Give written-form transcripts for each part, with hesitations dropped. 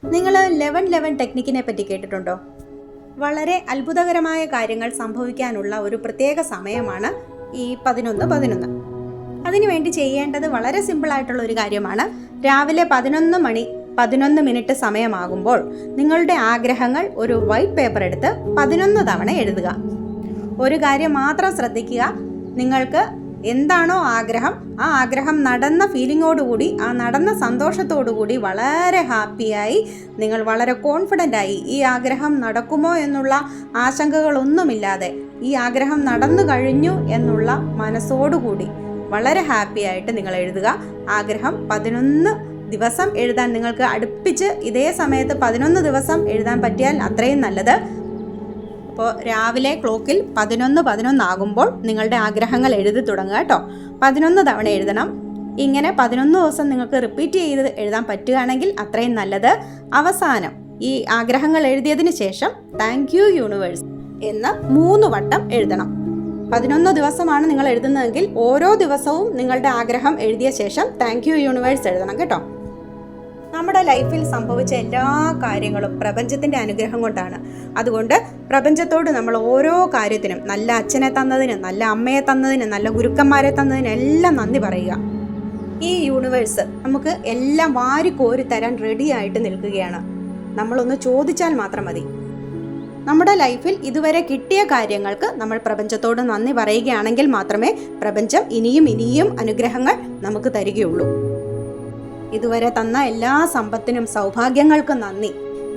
നിങ്ങൾ 11-11 ടെക്നിക്കിനെ പറ്റി കേട്ടിട്ടുണ്ടോ? വളരെ അത്ഭുതകരമായ കാര്യങ്ങൾ സംഭവിക്കാനുള്ള ഒരു പ്രത്യേക സമയമാണ് ഈ 11-11. അതിനുവേണ്ടി ചെയ്യേണ്ടത് വളരെ സിമ്പിളായിട്ടുള്ള ഒരു കാര്യമാണ്. രാവിലെ 11 മിനിറ്റ് സമയമാകുമ്പോൾ നിങ്ങളുടെ ആഗ്രഹങ്ങൾ ഒരു വൈറ്റ് പേപ്പർ എടുത്ത് 11 തവണ എഴുതുക. ഒരു കാര്യം മാത്രം ശ്രദ്ധിക്കുക, നിങ്ങൾക്ക് എന്താണോ ആഗ്രഹം, ആ ആഗ്രഹം നടന്ന ഫീലിങ്ങോടുകൂടി, ആ നടന്ന സന്തോഷത്തോടുകൂടി വളരെ ഹാപ്പിയായി, നിങ്ങൾ വളരെ കോൺഫിഡൻ്റായി ഈ ആഗ്രഹം നടക്കുമോ എന്നുള്ള ആശങ്കകളൊന്നുമില്ലാതെ ഈ ആഗ്രഹം നടന്നു കഴിഞ്ഞു എന്നുള്ള മനസ്സോടുകൂടി വളരെ ഹാപ്പിയായിട്ട് നിങ്ങൾ എഴുതുക. ആഗ്രഹം 11 ദിവസം എഴുതാൻ നിങ്ങൾക്ക് അടുപ്പിച്ച് ഇതേ സമയത്ത് 11 ദിവസം എഴുതാൻ പറ്റിയാൽ അത്രയും നല്ലത്. അപ്പോൾ രാവിലെ ക്ലോക്കിൽ 11 ആകുമ്പോൾ നിങ്ങളുടെ ആഗ്രഹങ്ങൾ എഴുതി തുടങ്ങുക കേട്ടോ. 11 തവണ എഴുതണം. ഇങ്ങനെ 11 ദിവസം നിങ്ങൾക്ക് റിപ്പീറ്റ് ചെയ്ത് എഴുതാൻ പറ്റുകയാണെങ്കിൽ അത്രയും നല്ലത്. അവസാനം ഈ ആഗ്രഹങ്ങൾ എഴുതിയതിന് ശേഷം താങ്ക് യു യൂണിവേഴ്സ് എന്ന് 3 വട്ടം എഴുതണം. 11 ദിവസമാണ് നിങ്ങൾ എഴുതുന്നതെങ്കിൽ ഓരോ ദിവസവും നിങ്ങളുടെ ആഗ്രഹം എഴുതിയ ശേഷം താങ്ക് യു യൂണിവേഴ്സ് എഴുതണം കേട്ടോ. നമ്മുടെ ലൈഫിൽ സംഭവിച്ച എല്ലാ കാര്യങ്ങളും പ്രപഞ്ചത്തിൻ്റെ അനുഗ്രഹം കൊണ്ടാണ്. അതുകൊണ്ട് പ്രപഞ്ചത്തോട് നമ്മൾ ഓരോ കാര്യത്തിനും, നല്ല അച്ഛനെ തന്നതിന്, നല്ല അമ്മയെ തന്നതിന്, നല്ല ഗുരുക്കന്മാരെ തന്നതിന് എല്ലാം നന്ദി പറയുക. ഈ യൂണിവേഴ്സ് നമുക്ക് എല്ലാം വാരിക്കോരി തരാൻ റെഡിയായിട്ട് നിൽക്കുകയാണ്. നമ്മളൊന്ന് ചോദിച്ചാൽ മാത്രം മതി. നമ്മുടെ ലൈഫിൽ ഇതുവരെ കിട്ടിയ കാര്യങ്ങൾക്ക് നമ്മൾ പ്രപഞ്ചത്തോട് നന്ദി പറയുകയാണെങ്കിൽ മാത്രമേ പ്രപഞ്ചം ഇനിയും അനുഗ്രഹങ്ങൾ നമുക്ക് തരികയുള്ളൂ. ഇതുവരെ തന്ന എല്ലാ സമ്പത്തിനും സൗഭാഗ്യങ്ങൾക്കും നന്ദി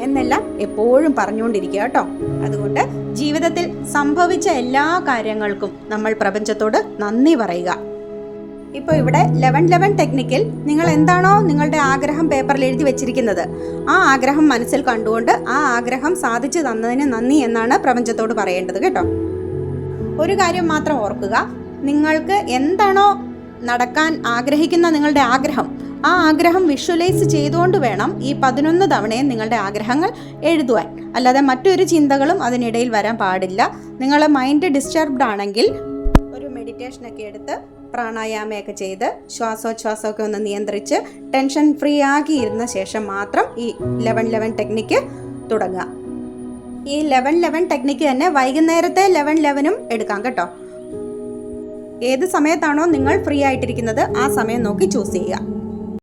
എന്നെല്ലാം എപ്പോഴും പറഞ്ഞുകൊണ്ടിരിക്കുക കേട്ടോ. അതുകൊണ്ട് ജീവിതത്തിൽ സംഭവിച്ച എല്ലാ കാര്യങ്ങൾക്കും നമ്മൾ പ്രപഞ്ചത്തോട് നന്ദി പറയുക. ഇപ്പോൾ ഇവിടെ 11-11 ടെക്നിക്കിൽ നിങ്ങൾ എന്താണോ നിങ്ങളുടെ ആഗ്രഹം പേപ്പറിൽ എഴുതി വെച്ചിരിക്കുന്നത്, ആ ആഗ്രഹം മനസ്സിൽ കണ്ടുകൊണ്ട് ആ ആഗ്രഹം സാധിച്ചു തന്നതിന് നന്ദി എന്നാണ് പ്രപഞ്ചത്തോട് പറയേണ്ടത് കേട്ടോ. ഒരു കാര്യം മാത്രം ഓർക്കുക, നിങ്ങൾക്ക് എന്താണോ നടക്കാൻ ആഗ്രഹിക്കുന്ന നിങ്ങളുടെ ആഗ്രഹം, ആ ആഗ്രഹം വിഷ്വലൈസ് ചെയ്തുകൊണ്ട് വേണം ഈ 11 തവണയും നിങ്ങളുടെ ആഗ്രഹങ്ങൾ എഴുതുവാൻ. അല്ലാതെ മറ്റൊരു ചിന്തകളും അതിനിടയിൽ വരാൻ പാടില്ല. നിങ്ങളെ മൈൻഡ് ഡിസ്റ്റർബ്ഡ് ആണെങ്കിൽ ഒരു മെഡിറ്റേഷനൊക്കെ എടുത്ത് പ്രാണായാമയൊക്കെ ചെയ്ത് ശ്വാസോച്ഛ്വാസമൊക്കെ ഒന്ന് നിയന്ത്രിച്ച് ടെൻഷൻ ഫ്രീ ആക്കിയിരുന്ന ശേഷം മാത്രം ഈ 11-11 ടെക്നിക്ക് തുടങ്ങുക. ഈ 11-11 ടെക്നിക്ക് തന്നെ വൈകുന്നേരത്തെ 11-11 എടുക്കാം കേട്ടോ. ഏത് സമയത്താണോ നിങ്ങൾ ഫ്രീ ആയിട്ടിരിക്കുന്നത് ആ സമയം നോക്കി ചൂസ് ചെയ്യുക.